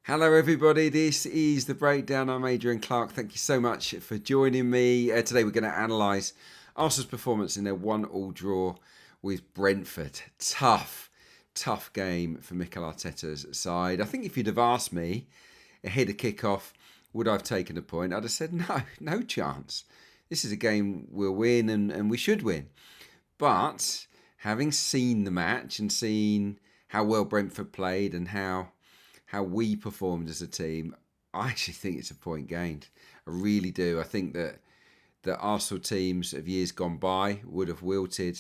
Hello, everybody. This is the breakdown. I'm Adrian Clarke. Thank you so much for joining me. Today, we're going to analyse Arsenal's performance in their 1-1 draw with Brentford. Tough game for Mikel Arteta's side. I think if you'd have asked me ahead of kickoff, would I have taken a point? I'd have said no chance. This is a game we'll win and we should win. But having seen the match and seen how well Brentford played and how we performed as a team, I actually think it's a point gained. I really do. I think that the Arsenal teams of years gone by would have wilted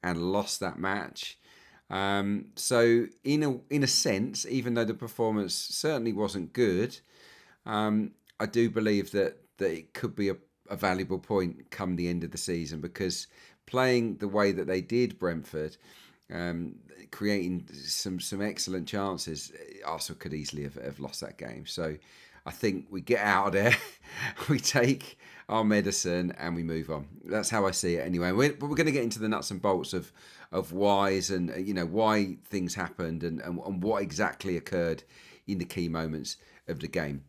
and lost that match. So in a sense, even though the performance certainly wasn't good, I do believe that it could be a valuable point come the end of the season, because playing the way that they did, Brentford, creating some excellent chances, Arsenal could easily have lost that game. So I think we get out of there, we take our medicine and we move on. That's how I see it anyway. But we're going to get into the nuts and bolts of whys and why things happened and what exactly occurred in the key moments of the game.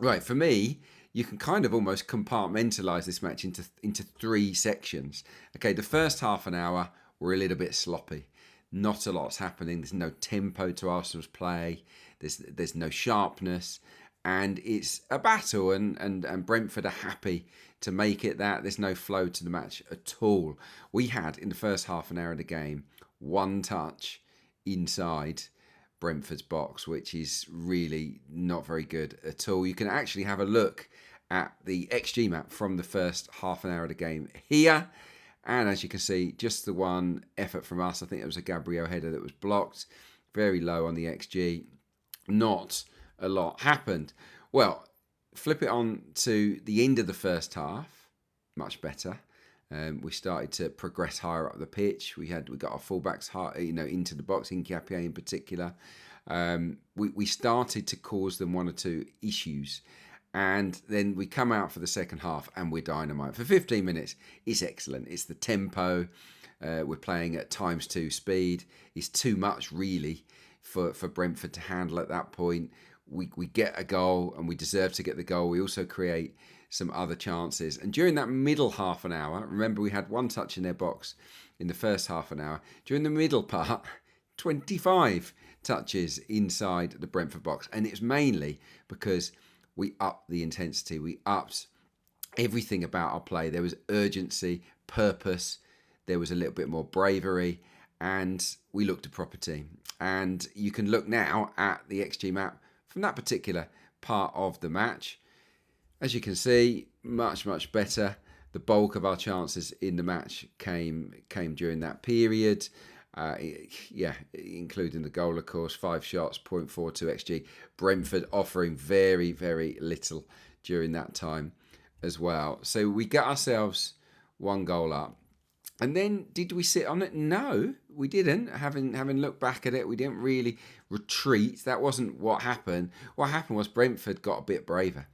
Right, for me, you can kind of almost compartmentalise this match into three sections. Okay, the first half an hour were a little bit sloppy. Not a lot's happening. There's no tempo to Arsenal's play. There's no sharpness, and it's a battle. And Brentford are happy to make it that. There's no flow to the match at all. We had in the first half an hour of the game one touch inside Brentford's box, which is really not very good at all. You can actually have a look at the XG map from the first half an hour of the game here. And as you can see, just the one effort from us. I think it was a Gabriel header that was blocked. Very low on the XG. Not a lot happened. Well, flip it on to the end of the first half. Much better. We started to progress higher up the pitch. We got our fullbacks into the box, Nketiah in particular. We started to cause them one or two issues. And then we come out for the second half and we're dynamite. For 15 minutes, it's excellent. It's the tempo. We're playing at ×2 speed. It's too much, really, for Brentford to handle at that point. We get a goal and we deserve to get the goal. We also create some other chances. And during that middle half an hour, remember we had one touch in their box in the first half an hour. During the middle part, 25 touches inside the Brentford box. And it's mainly because we upped the intensity. We upped everything about our play. There was urgency, purpose. There was a little bit more bravery. And we looked a proper team. And you can look now at the XG map from that particular part of the match. As you can see, much better. The bulk of our chances in the match came during that period. Including the goal, of course. 5 shots, 0.42 XG. Brentford offering very, very little during that time as well. So we got ourselves one goal up. And then did we sit on it? No, we didn't. Having looked back at it, we didn't really retreat. That wasn't what happened. What happened was Brentford got a bit braver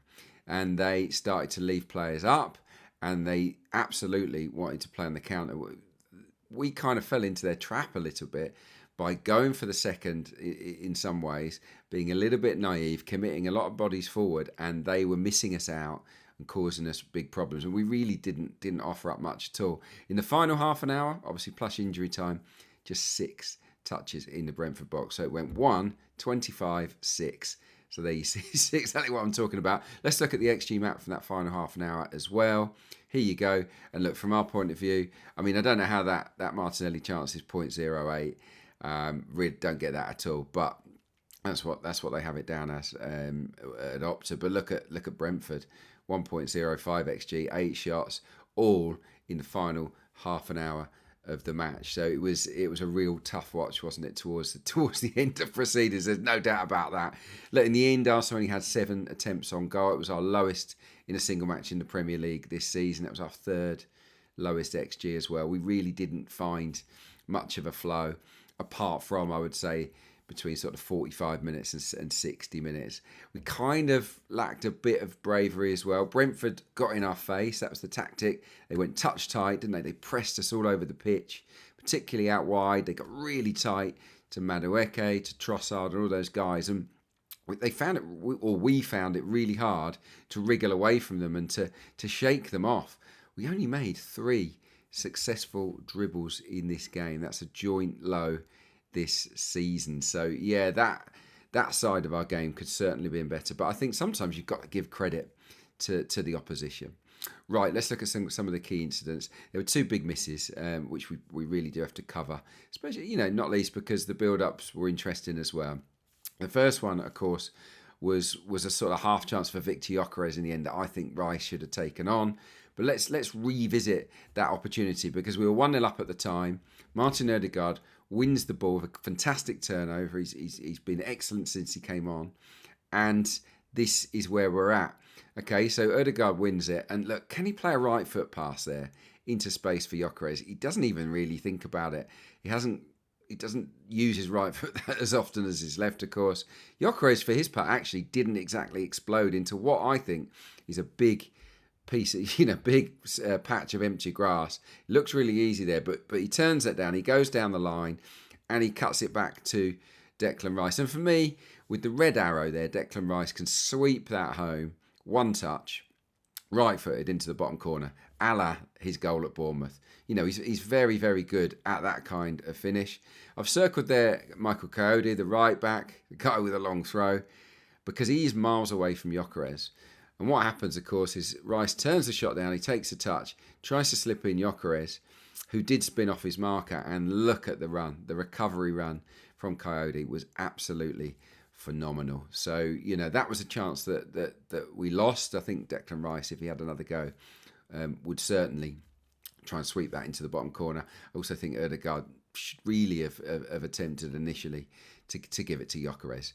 and they started to leave players up and they absolutely wanted to play on the counter. We kind of fell into their trap a little bit by going for the second in some ways, being a little bit naive, committing a lot of bodies forward, and they were missing us out and causing us big problems. And we really didn't offer up much at all. In the final half an hour, obviously plus injury time, just 6 touches in the Brentford box. So it went 1, 25, 6. So there you see exactly what I'm talking about. Let's look at the XG map from that final half an hour as well. Here you go. And look, from our point of view, I mean, I don't know how that Martinelli chance is 0.08. Really don't get that at all. But that's what they have it down as at Opta. But look at Brentford, 1.05 XG, 8 shots, all in the final half an hour of the match. So it was a real tough watch, wasn't it, towards the end of proceedings. There's no doubt about that. Look, in the end, Arsenal only had 7 attempts on goal. It was our lowest in a single match in the Premier League this season. It was our 3rd lowest XG as well. We really didn't find much of a flow, apart from, I would say, between sort of 45 minutes and 60 minutes. We kind of lacked a bit of bravery as well. Brentford got in our face. That was the tactic. They went touch tight, didn't they? They pressed us all over the pitch, particularly out wide. They got really tight to Madueke, to Trossard and all those guys. And they found it, or we found it really hard to wriggle away from them and to shake them off. We only made 3 successful dribbles in this game. That's a joint low this season. So yeah, that side of our game could certainly be better. But I think sometimes you've got to give credit to the opposition. Right, let's look at some of the key incidents. There were 2 big misses, which we really do have to cover, especially, not least because the build-ups were interesting as well. The first one, of course, was a sort of half chance for Victor Gyökeres in the end that I think Rice should have taken on. But let's revisit that opportunity because we were 1-0 up at the time. Martin Ødegaard wins the ball with a fantastic turnover. He's been excellent since he came on. And this is where we're at. Okay, so Ødegaard wins it. And look, can he play a right foot pass there into space for Gyökeres? He doesn't even really think about it. He doesn't use his right foot as often as his left, of course. Gyökeres, for his part, actually didn't exactly explode into what I think is a big piece of, big patch of empty grass. It looks really easy there, but he turns that down. He goes down the line and he cuts it back to Declan Rice. And for me, with the red arrow there, Declan Rice can sweep that home, one touch, right-footed into the bottom corner, a la his goal at Bournemouth. He's very, very good at that kind of finish. I've circled there Michael Coyote, the right-back, the guy with a long throw, because he's miles away from Gyökeres. And what happens, of course, is Rice turns the shot down, he takes a touch, tries to slip in Gyökeres, who did spin off his marker, and look at the run. The recovery run from Coyote was absolutely phenomenal. So, that was a chance that we lost. I think Declan Rice, if he had another go, would certainly try and sweep that into the bottom corner. I also think Ødegaard should really have attempted initially to give it to Gyökeres.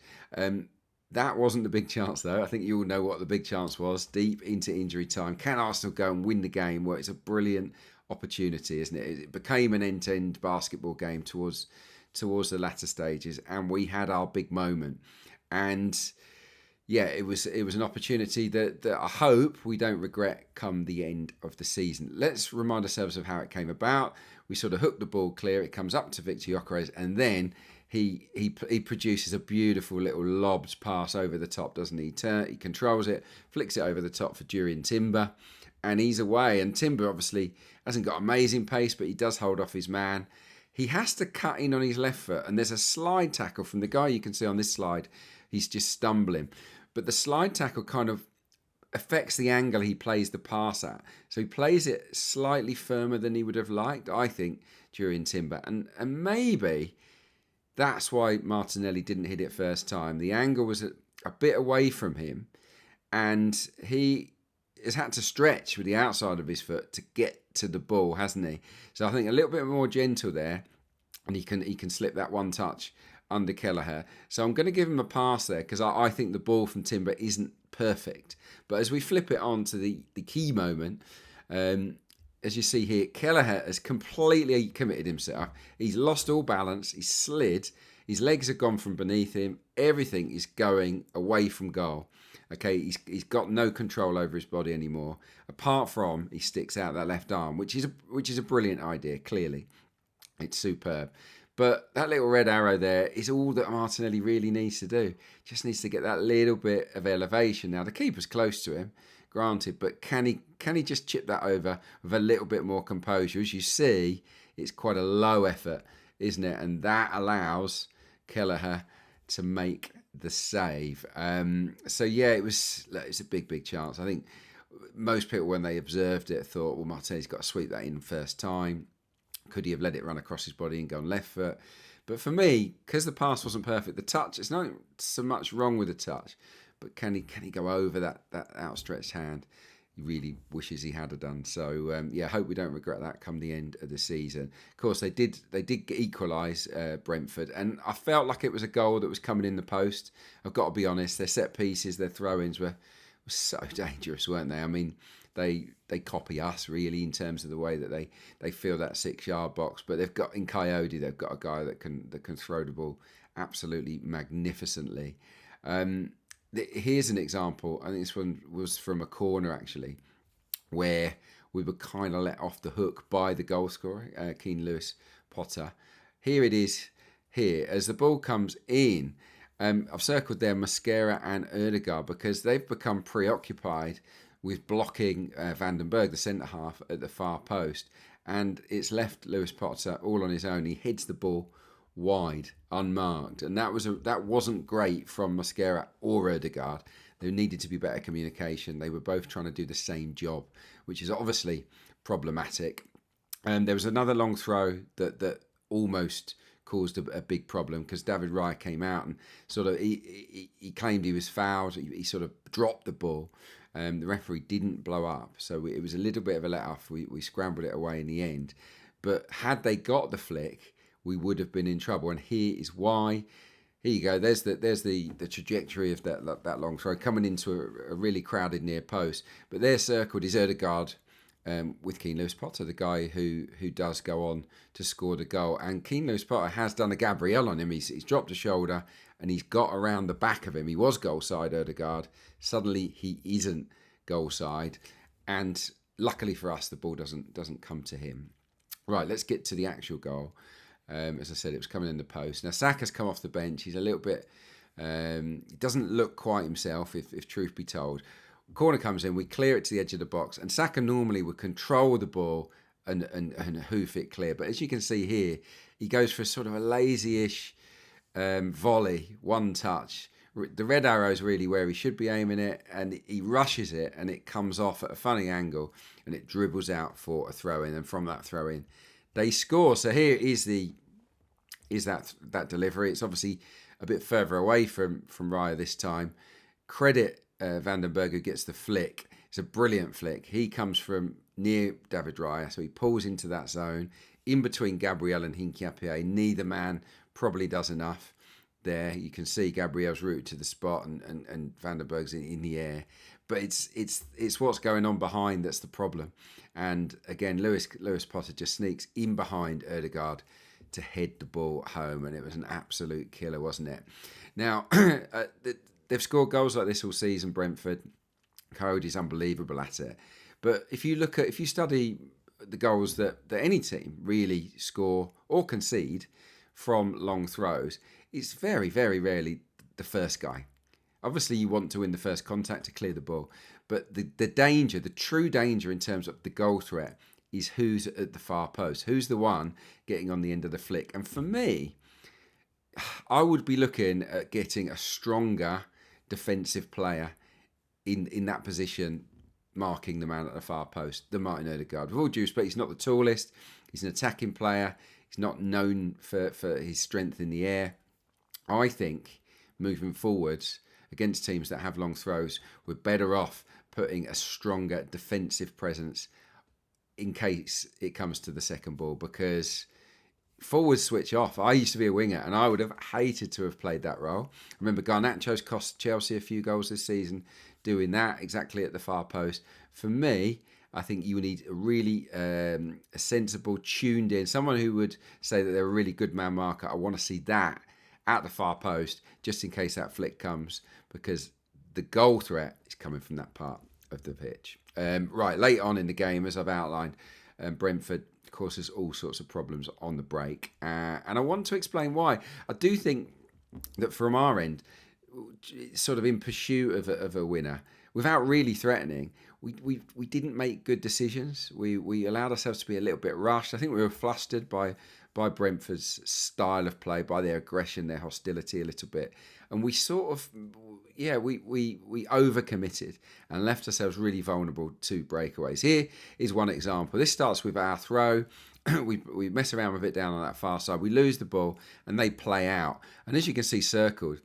That wasn't the big chance, though. I think you all know what the big chance was. Deep into injury time. Can Arsenal go and win the game? Well, it's a brilliant opportunity, isn't it? It became an end-to-end basketball game towards the latter stages, and we had our big moment. And yeah, it was an opportunity that I hope we don't regret come the end of the season. Let's remind ourselves of how it came about. We sort of hook the ball clear. It comes up to Victor Gyökeres, and then he produces a beautiful little lobbed pass over the top, doesn't he? He controls it, flicks it over the top for Jurrien Timber, and he's away. And Timber obviously hasn't got amazing pace, but he does hold off his man. He has to cut in on his left foot, and there's a slide tackle from the guy you can see on this slide. He's just stumbling. But the slide tackle kind of affects the angle he plays the pass at. So he plays it slightly firmer than he would have liked, I think, Jurrien Timber. And maybe that's why Martinelli didn't hit it first time. The angle was a bit away from him, and he has had to stretch with the outside of his foot to get to the ball, hasn't he? So I think a little bit more gentle there, and he can slip that one touch under Kelleher. So I'm going to give him a pass there because I think the ball from Timber isn't perfect. But as we flip it on to the key moment, as you see here, Kelleher has completely committed himself. He's lost all balance. He's slid. His legs have gone from beneath him. Everything is going away from goal. Okay, he's got no control over his body anymore. Apart from he sticks out that left arm, which is a brilliant idea. Clearly, it's superb. But that little red arrow there is all that Martinelli really needs to do. Just needs to get that little bit of elevation. Now the keeper's close to him, granted, but can he just chip that over with a little bit more composure? As you see, it's quite a low effort, isn't it? And that allows Kelleher to make the save. So yeah, it's a big chance. I think most people, when they observed it, thought, well, Martinelli's got to sweep that in first time. Could he have let it run across his body and gone left foot? But for me, because the pass wasn't perfect, the touch, it's not so much wrong with the touch, but can he go over that outstretched hand? He really wishes he had done. So yeah, I hope we don't regret that come the end of the season. Of course, they did equalise Brentford, and I felt like it was a goal that was coming in the post. I've got to be honest, their set pieces, their throw-ins were so dangerous, weren't they? I mean, they copy us really in terms of the way that they fill that 6-yard box, but they've got in Coyote, they've got a guy that can throw the ball absolutely magnificently. Here's an example. I think this one was from a corner actually, where we were kind of let off the hook by the goal scorer, Keane Lewis Potter. Here it is. Here as the ball comes in, I've circled there Mosquera and Erdegaard because they've become preoccupied with blocking Vandenberg, the centre half, at the far post. And it's left Lewis Potter all on his own. He heads the ball wide, unmarked. And that wasn't great from Mosquera or Erdegaard. There needed to be better communication. They were both trying to do the same job, which is obviously problematic. And there was another long throw that almost caused a big problem because David Raya came out and sort of he claimed he was fouled. He sort of dropped the ball. The referee didn't blow up, so it was a little bit of a let off. We scrambled it away in the end, but had they got the flick, we would have been in trouble. And here is why. Here you go. There's the trajectory of that long throw coming into a really crowded near post. But there circled is Erdegaard with Keane Lewis Potter, the guy who does go on to score the goal. And Keane Lewis Potter has done a Gabriel on him. He's dropped a shoulder and he's got around the back of him. He was goal side, Erdegaard. Suddenly he isn't goal side. And luckily for us, the ball doesn't come to him. Right, let's get to the actual goal. As I said, it was coming in the post. Now, Saka's come off the bench. He's a little bit... he doesn't look quite himself, if truth be told. Corner comes in, we clear it to the edge of the box, and Saka normally would control the ball and hoof it clear. But as you can see here, he goes for sort of a lazy-ish volley, one touch. The red arrow is really where he should be aiming it, and he rushes it, and it comes off at a funny angle, and it dribbles out for a throw-in, and from that throw-in, they score. So here is that delivery. It's obviously a bit further away from Raya this time. Credit Vandenberg who gets the flick. It's a brilliant flick. He comes from near David Raya, so he pulls into that zone in between Gabriel and Hincapié. Neither man probably does enough there. You can see Gabriel's route to the spot and Vandenberg's in the air. But it's what's going on behind that's the problem. And again, Lewis Potter just sneaks in behind Erdegaard to head the ball home, and it was an absolute killer, wasn't it? Now, they've scored goals like this all season, Brentford. Cody's unbelievable at it. But if you study the goals that any team really score or concede from long throws, it's very, very rarely the first guy. Obviously, you want to win the first contact to clear the ball. But the danger, the true danger in terms of the goal threat is who's at the far post. Who's the one getting on the end of the flick? And for me, I would be looking at getting a stronger defensive player in that position, marking the man at the far post, than Martin Odegaard. With all due respect, he's not the tallest. He's an attacking player. He's not known for his strength in the air. I think, moving forwards, against teams that have long throws, we're better off putting a stronger defensive presence in case it comes to the second ball, because forwards switch off. I used to be a winger and I would have hated to have played that role. I remember Garnacho's cost Chelsea a few goals this season doing that exactly at the far post. For me, I think you need a really a sensible, tuned in, someone who would say that they're a really good man marker. I want to see that at the far post just in case that flick comes, because the goal threat is coming from that part of the pitch. Right, late on in the game, as I've outlined, Brentford causes all sorts of problems on the break. And I want to explain why. I do think that from our end, sort of in pursuit of a winner, without really threatening, we didn't make good decisions. We allowed ourselves to be a little bit rushed. I think we were flustered by Brentford's style of play, by their aggression, their hostility a little bit. And we sort of, we overcommitted and left ourselves really vulnerable to breakaways. Here is one example. This starts with our throw. we mess around with it down on that far side. We lose the ball and they play out. And as you can see circled,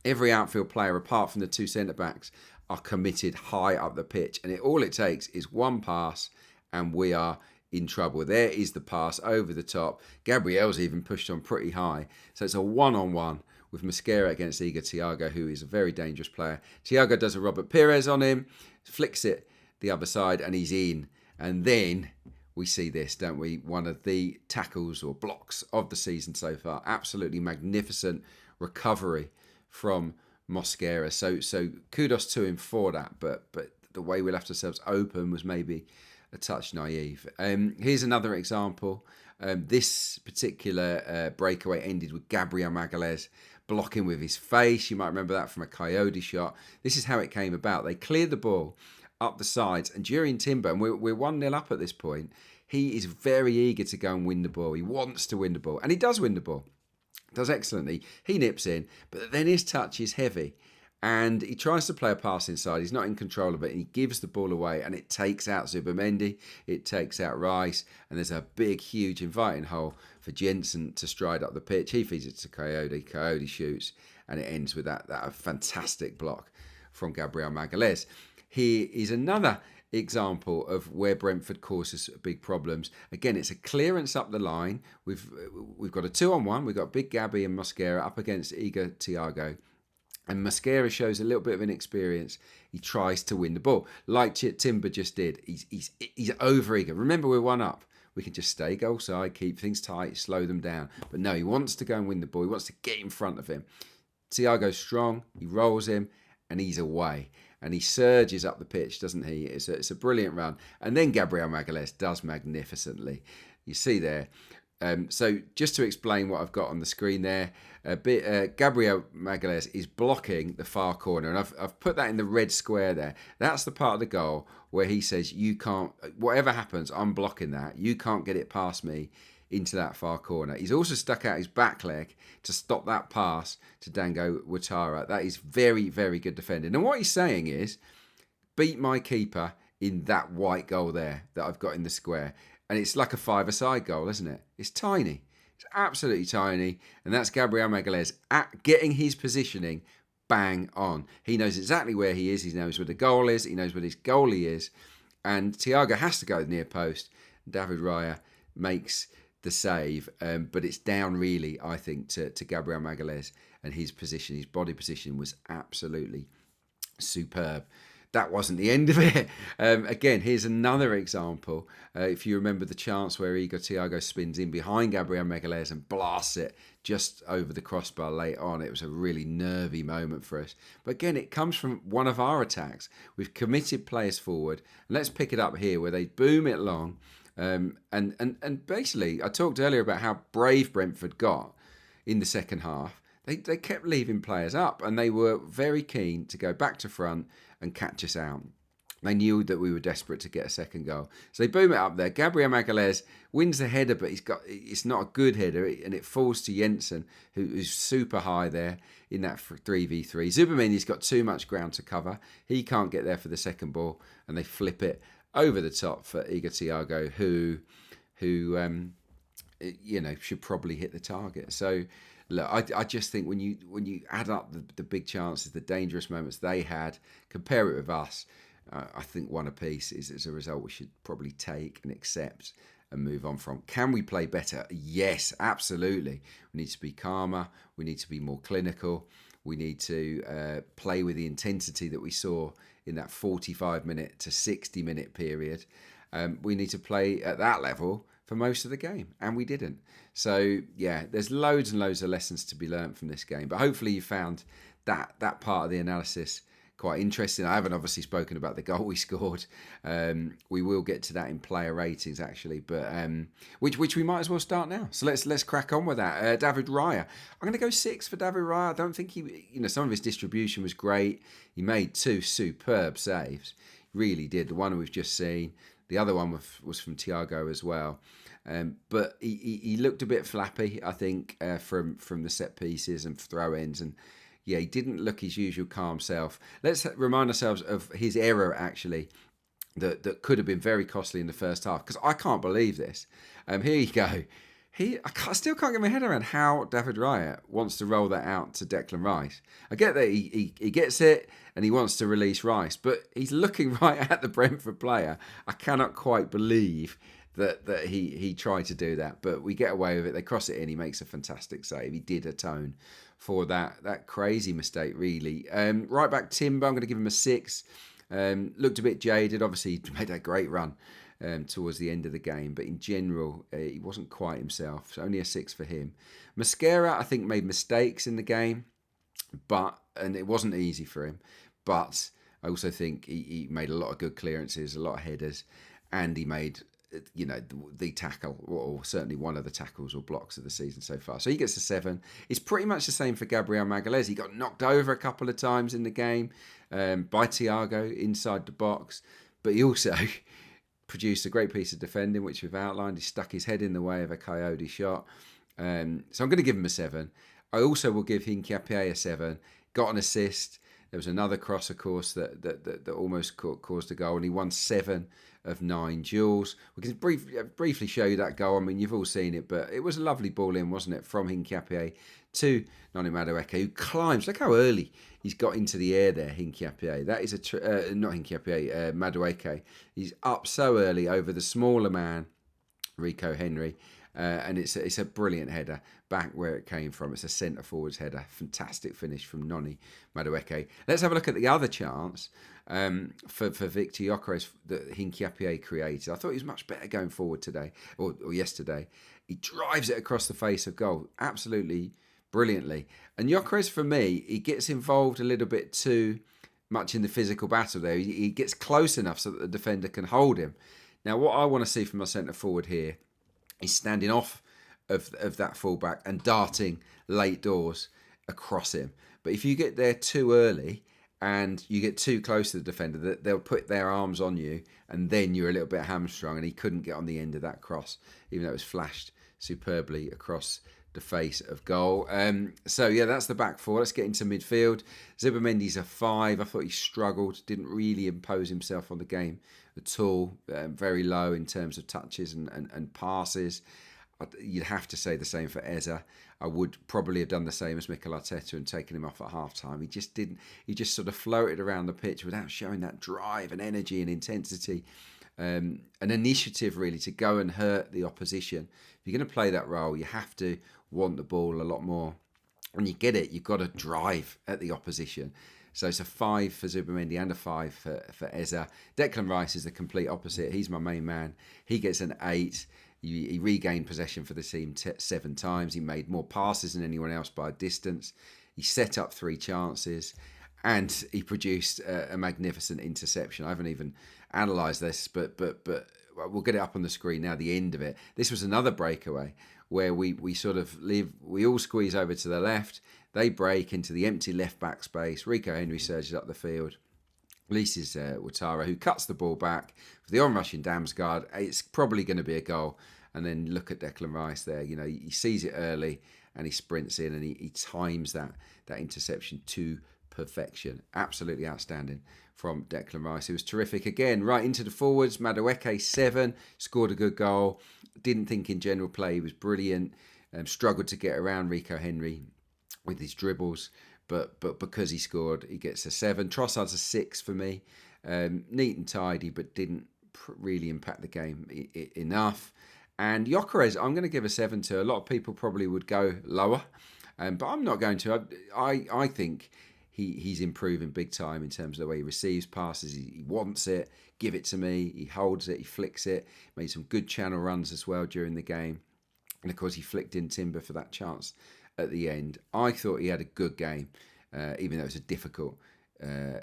every outfield player, apart from the two centre-backs, are committed high up the pitch. And all it takes is one pass and we are in trouble. There is the pass over the top. Gabriel's even pushed on pretty high. So it's a one-on-one with Mosquera against Igor Thiago, who is a very dangerous player. Thiago does a Robert Pires on him, flicks it the other side, and he's in. And then we see this, don't we? One of the tackles or blocks of the season so far. Absolutely magnificent recovery from Mosquera. So kudos to him for that. But the way we left ourselves open was maybe a touch naive. Here's another example. This particular breakaway ended with Gabriel Magalhaes blocking with his face. You might remember that from a Coyote shot. This is how it came about. They cleared the ball up the sides, and Jurrien Timber, and we're 1-0 up at this point, he is very eager to go and win the ball. He wants to win the ball, and he does win the ball. Does excellently. He nips in, but then his touch is heavy. And he tries to play a pass inside. He's not in control of it. And he gives the ball away, and it takes out Zubimendi. It takes out Rice. And there's a big, huge inviting hole for Jensen to stride up the pitch. He feeds it to Coyote. Coyote shoots, and it ends with that fantastic block from Gabriel Magalhaes. Here is another example of where Brentford causes big problems. Again, it's a clearance up the line. We've got a 2-on-1. We've got Big Gabby and Mosquera up against Igor Thiago. And Mosquera shows a little bit of inexperience. He tries to win the ball, like Timber just did. He's over eager. Remember, we're 1 up. We can just stay goal side, keep things tight, slow them down. But no, he wants to go and win the ball. He wants to get in front of him. Thiago's strong. He rolls him, and he's away. And he surges up the pitch, doesn't he? It's a brilliant run. And then Gabriel Magalhaes does magnificently. You see there. So just to explain what I've got on the screen there, Gabriel Magalhaes is blocking the far corner, and I've put that in the red square there. That's the part of the goal where he says, you can't, whatever happens, I'm blocking that. You can't get it past me into that far corner. He's also stuck out his back leg to stop that pass to Dango Ouattara. That is very, very good defending. And what he's saying is, beat my keeper in that white goal there that I've got in the square. And it's like a 5-a-side goal, isn't it? It's tiny. It's absolutely tiny. And that's Gabriel Magalhaes getting his positioning bang on. He knows exactly where he is. He knows where the goal is. He knows where his goalie is. And Thiago has to go near post. David Raya makes the save. But it's down really, I think, to Gabriel Magalhaes and his position. His body position was absolutely superb. That wasn't the end of it. Again, here's another example. If you remember the chance where Igor Thiago spins in behind Gabriel Magalhaes and blasts it just over the crossbar late on. It was a really nervy moment for us. But again, it comes from one of our attacks. We've committed players forward. And let's pick it up here where they boom it long. And basically, I talked earlier about how brave Brentford got in the second half. They kept leaving players up, and they were very keen to go back to front and catch us out. They knew that we were desperate to get a second goal. So they boom it up there. Gabriel Magalhaes wins the header, but it's not a good header, and it falls to Jensen, who's super high there in that 3v3. Zubimendi's got too much ground to cover. He can't get there for the second ball, and they flip it over the top for Igor Thiago, who should probably hit the target. So look, I just think when you add up the big chances, the dangerous moments they had, compare it with us, I think 1 apiece is a result we should probably take and accept and move on from. Can we play better? Yes, absolutely. We need to be calmer. We need to be more clinical. We need to play with the intensity that we saw in that 45-minute to 60-minute period. We need to play at that level for most of the game, and we didn't. So yeah, there's loads and loads of lessons to be learned from this game, but hopefully you found that part of the analysis quite interesting. I haven't obviously spoken about the goal we scored. We will get to that in player ratings actually, but which we might as well start now. So let's crack on with that. David Raya, I'm going to go 6 for David Raya. I don't think some of his distribution was great. He made 2 superb saves, really did. The one we've just seen. The other one was from Thiago as well. But he looked a bit flappy, I think, from the set pieces and throw-ins. And yeah, he didn't look his usual calm self. Let's remind ourselves of his error, actually, that could have been very costly in the first half. Because I can't believe this. Here you go. I still can't get my head around how David Raya wants to roll that out to Declan Rice. I get that he gets it and he wants to release Rice, but he's looking right at the Brentford player. I cannot quite believe that he tried to do that, but we get away with it. They cross it in. He makes a fantastic save. He did atone for that crazy mistake, really. Right back Timber, I'm going to give him a 6. Looked a bit jaded. Obviously, he made a great run towards the end of the game, but in general he wasn't quite himself, so only a 6 for him. Mosquera, I think, made mistakes in the game, and it wasn't easy for him, but I also think he made a lot of good clearances, a lot of headers, and he made the tackle, or certainly one of the tackles or blocks of the season so far. So he gets a 7. It's pretty much the same for Gabriel Magalhaes. He got knocked over a couple of times in the game by Thiago inside the box, but he also produced a great piece of defending, which we've outlined. He stuck his head in the way of a Coyote shot. So I'm going to give him a 7. I also will give Hincapié a 7. Got an assist. There was another cross, of course, that almost caused a goal, and he won 7 of 9 duels. We can briefly show you that goal. I mean, you've all seen it, but it was a lovely ball in, wasn't it, from Hincapié to Noni Madueke, who climbs. Look how early he's got into the air there, Hincapié. That is not Hincapié, Madueke. He's up so early over the smaller man, Rico Henry. And it's a brilliant header back where it came from. It's a centre forwards header. Fantastic finish from Noni Madueke. Let's have a look at the other chance for Victor Gyökeres that Hincapié created. I thought he was much better going forward today or yesterday. He drives it across the face of goal absolutely brilliantly. And Gyökeres, for me, he gets involved a little bit too much in the physical battle there. He gets close enough so that the defender can hold him. Now, what I want to see from my centre forward here, he's standing off of that fullback and darting late doors across him. But if you get there too early and you get too close to the defender, they'll put their arms on you, and then you're a little bit hamstrung, and he couldn't get on the end of that cross, even though it was flashed superbly across the face of goal. So yeah, that's the back four. Let's get into midfield. Zubimendi's a 5. I thought he struggled, didn't really impose himself on the game at all. Very low in terms of touches and passes. You'd have to say the same for Eza. I would probably have done the same as Mikel Arteta and taken him off at half time. He just didn't. He just sort of floated around the pitch without showing that drive and energy and intensity. An initiative really to go and hurt the opposition. If you're going to play that role, you have to want the ball a lot more. When you get it, you've got to drive at the opposition. So it's a 5 for Zubimendi and a 5 for Eza. Declan Rice is the complete opposite. He's my main man. He gets an 8. He regained possession for the team 7 times. He made more passes than anyone else by a distance. He set up 3 chances. And he produced a magnificent interception. I haven't even analysed this, but we'll get it up on the screen now, the end of it. This was another breakaway where we sort of we all squeeze over to the left. They break into the empty left back space. Rico Henry surges up the field. Releases Ouattara, who cuts the ball back for the on-rushing Damsgaard. It's probably going to be a goal. And then look at Declan Rice there. You know, he sees it early and he sprints in and he times that interception to perfection. Absolutely outstanding from Declan Rice. It was terrific. Again, right into the forwards. Madueke 7, scored a good goal. Didn't think in general play he was brilliant. Struggled to get around Rico Henry with his dribbles, but because he scored, he gets a 7. Trossard's a 6 for me. Neat and tidy, but didn't really impact the game enough. And Gyökeres, I'm going to give a 7 to. A lot of people probably would go lower, but I'm not going to. I think he's improving big time in terms of the way he receives passes. He wants it, give it to me. He holds it, he flicks it. Made some good channel runs as well during the game. And of course, he flicked in Timber for that chance at the end. I thought he had a good game, even though it was a difficult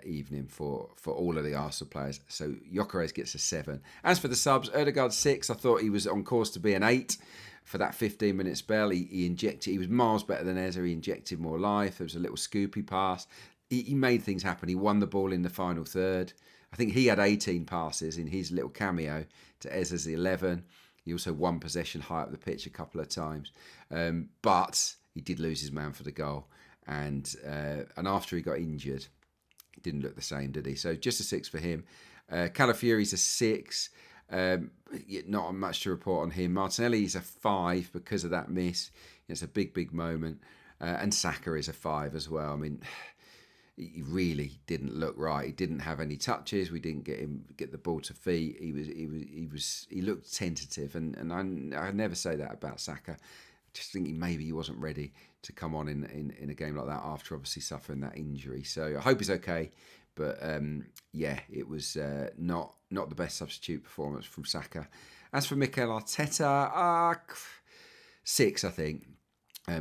evening for all of the Arsenal players. So Gyökeres gets a 7. As for the subs, Ødegaard 6. I thought he was on course to be an 8 for that 15-minute spell. He injected. He was miles better than Eza. He injected more life. There was a little scoopy pass. He made things happen. He won the ball in the final third. I think he had 18 passes in his little cameo to Eza's 11. He also won possession high up the pitch a couple of times. But he did lose his man for the goal. And after he got injured, it didn't look the same, did he? So just a 6 for him. Calafiori's a 6. Not much to report on him. Martinelli's a 5 because of that miss. It's a big moment. And Saka is a 5 as well. I mean, he really didn't look right. He didn't have any touches. We didn't get the ball to feet. He looked tentative, and I never say that about Saka. I just think maybe he wasn't ready to come on in a game like that after obviously suffering that injury. So I hope he's okay. But it was not the best substitute performance from Saka. As for Mikel Arteta, 6, I think,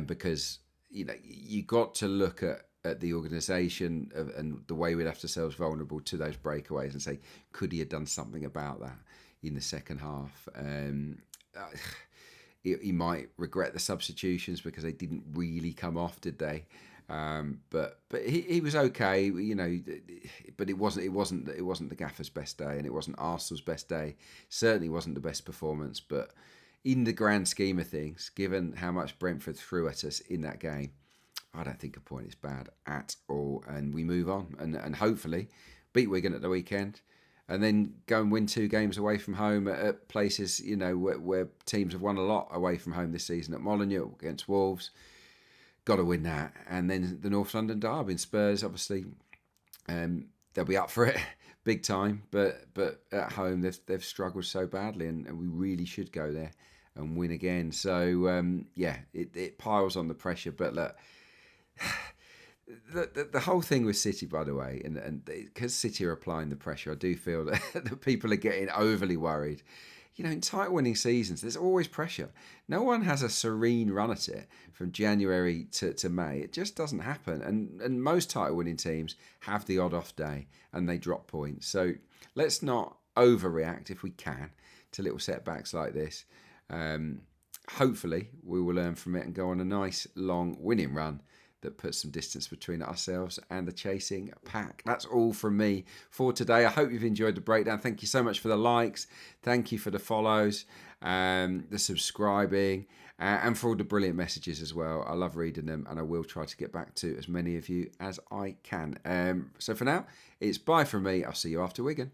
because you got to look at the organisation and the way we left ourselves vulnerable to those breakaways and say, could he have done something about that? in the second half. He might regret the substitutions because they didn't really come off, did they? But he was okay, but it wasn't the gaffer's best day, and it wasn't Arsenal's best day. Certainly wasn't the best performance, but in the grand scheme of things, given how much Brentford threw at us in that game, I don't think a point is bad at all, and we move on and hopefully beat Wigan at the weekend, and then go and win 2 games away from home at places where teams have won a lot away from home this season. At Molineux against Wolves, got to win that, and then the North London derby and Spurs. Obviously, they'll be up for it big time, but at home they've struggled so badly, and we really should go there and win again. So it piles on the pressure, but look. The whole thing with City, by the way, and because City are applying the pressure, I do feel that people are getting overly worried. In title-winning seasons, there's always pressure. No one has a serene run at it from January to May. It just doesn't happen. And most title-winning teams have the odd off day and they drop points. So let's not overreact, if we can, to little setbacks like this. Hopefully, we will learn from it and go on a nice, long winning run that puts some distance between ourselves and the chasing pack. That's all from me for today. I hope you've enjoyed the breakdown. Thank you so much for the likes. Thank you for the follows, the subscribing, and for all the brilliant messages as well. I love reading them, and I will try to get back to as many of you as I can. So for now, it's bye from me. I'll see you after Wigan.